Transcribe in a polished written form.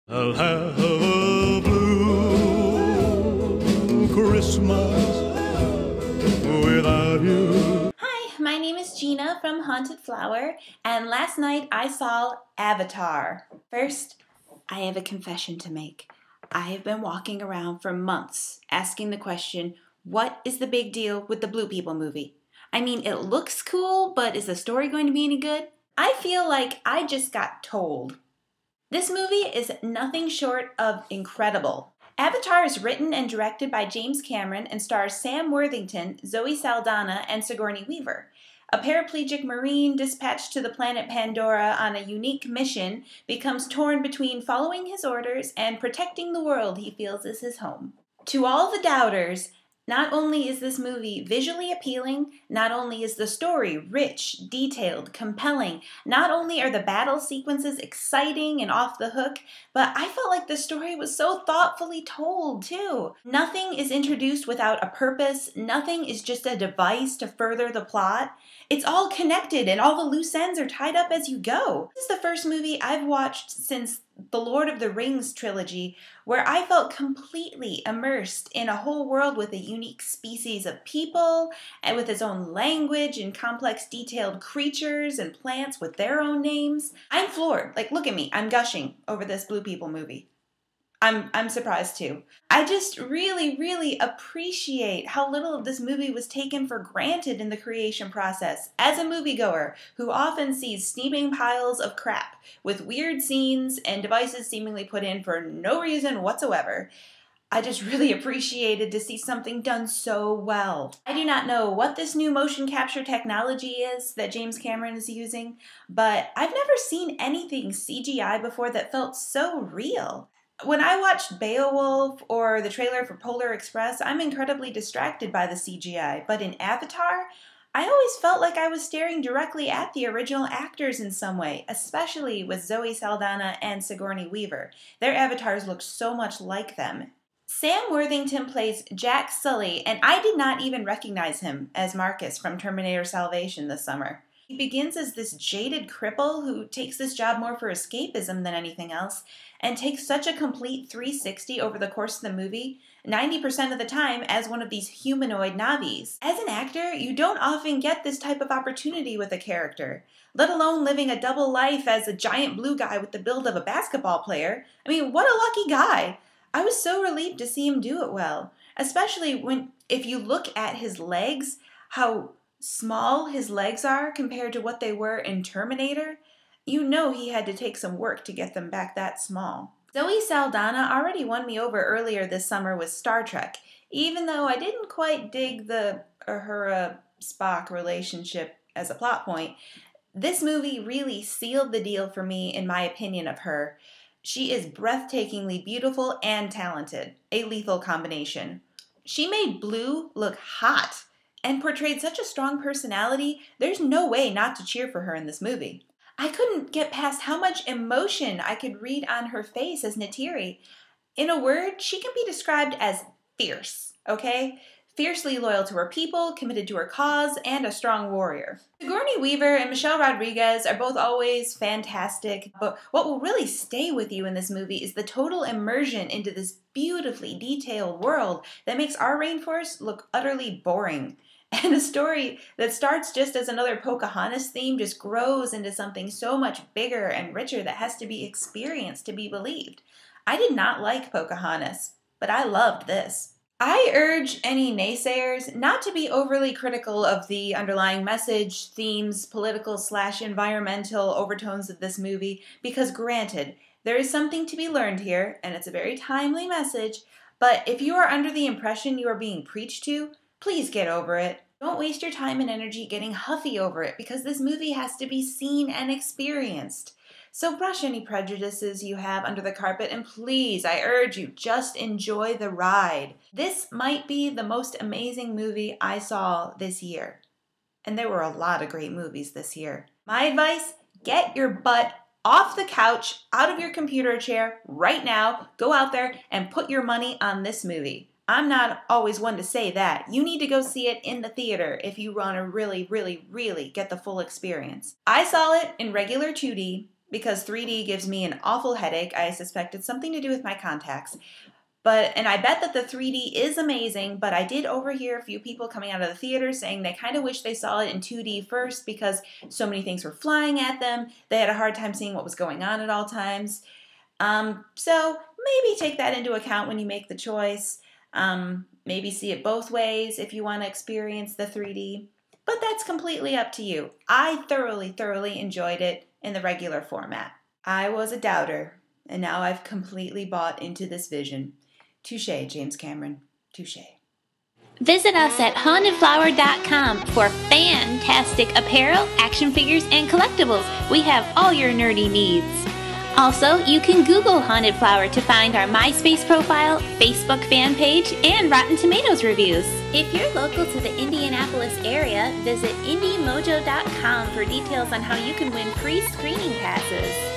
I'll have a blue Christmas without you. Hi, my name is Gina from Haunted Flower, and last night I saw Avatar. First, I have a confession to make. I have been walking around for months asking the question, what is the big deal with the Blue People movie? I mean, it looks cool, but is the story going to be any good? I feel like I just got told. This movie is nothing short of incredible. Avatar is written and directed by James Cameron and stars Sam Worthington, Zoe Saldana, and Sigourney Weaver. A paraplegic Marine dispatched to the planet Pandora on a unique mission becomes torn between following his orders and protecting the world he feels is his home. To all the doubters, not only is this movie visually appealing, not only is the story rich, detailed, compelling, not only are the battle sequences exciting and off the hook, but I felt like the story was so thoughtfully told, too. Nothing is introduced without a purpose, nothing is just a device to further the plot. It's all connected and all the loose ends are tied up as you go. This is the first movie I've watched since the Lord of the Rings trilogy where I felt completely immersed in a whole world with a unique species of people and with its own language and complex detailed creatures and plants with their own names. I'm floored. Like, look at me. I'm gushing over this Blue People movie. I'm surprised too. I just really appreciate how little of this movie was taken for granted in the creation process. As a moviegoer who often sees steaming piles of crap with weird scenes and devices seemingly put in for no reason whatsoever, I just really appreciated to see something done so well. I do not know what this new motion capture technology is that James Cameron is using, but I've never seen anything CGI before that felt so real. When I watched Beowulf or the trailer for Polar Express, I'm incredibly distracted by the CGI, but in Avatar, I always felt like I was staring directly at the original actors in some way, especially with Zoe Saldana and Sigourney Weaver. Their avatars look so much like them. Sam Worthington plays Jack Sully, and I did not even recognize him as Marcus from Terminator Salvation this summer. He begins as this jaded cripple who takes this job more for escapism than anything else, and takes such a complete 360 over the course of the movie, 90% of the time as one of these humanoid Navis. As an actor, you don't often get this type of opportunity with a character, let alone living a double life as a giant blue guy with the build of a basketball player. I mean, what a lucky guy! I was so relieved to see him do it well, especially if you look at his legs, how small his legs are compared to what they were in Terminator. You know he had to take some work to get them back that small. Zoe Saldana already won me over earlier this summer with Star Trek, even though I didn't quite dig the Uhura-Spock relationship as a plot point. This movie really sealed the deal for me in my opinion of her. She is breathtakingly beautiful and talented, a lethal combination. She made Blue look hot and portrayed such a strong personality, there's no way not to cheer for her in this movie. I couldn't get past how much emotion I could read on her face as Neytiri. In a word, she can be described as fierce, okay? Fiercely loyal to her people, committed to her cause, and a strong warrior. Sigourney Weaver and Michelle Rodriguez are both always fantastic, but what will really stay with you in this movie is the total immersion into this beautifully detailed world that makes our rainforest look utterly boring. And a story that starts just as another Pocahontas theme just grows into something so much bigger and richer that has to be experienced to be believed. I did not like Pocahontas, but I loved this. I urge any naysayers not to be overly critical of the underlying message, themes, political/environmental overtones of this movie, because granted, there is something to be learned here, and it's a very timely message, but if you are under the impression you are being preached to, please get over it. Don't waste your time and energy getting huffy over it because this movie has to be seen and experienced. So brush any prejudices you have under the carpet and please, I urge you, just enjoy the ride. This might be the most amazing movie I saw this year. And there were a lot of great movies this year. My advice, get your butt off the couch, out of your computer chair right now, go out there and put your money on this movie. I'm not always one to say that. You need to go see it in the theater if you want to really get the full experience. I saw it in regular 2D because 3D gives me an awful headache. I suspect it's something to do with my contacts. And I bet that the 3D is amazing, but I did overhear a few people coming out of the theater saying they kind of wish they saw it in 2D first because so many things were flying at them. They had a hard time seeing what was going on at all times. So maybe take that into account when you make the choice. Maybe see it both ways if you want to experience the 3D. But that's completely up to you. I thoroughly enjoyed it in the regular format. I was a doubter, and now I've completely bought into this vision. Touché, James Cameron. Touché. Visit us at hauntedflower.com for fantastic apparel, action figures, and collectibles. We have all your nerdy needs. Also, you can Google Haunted Flower to find our MySpace profile, Facebook fan page, and Rotten Tomatoes reviews. If you're local to the Indianapolis area, visit indiemojo.com for details on how you can win free screening passes.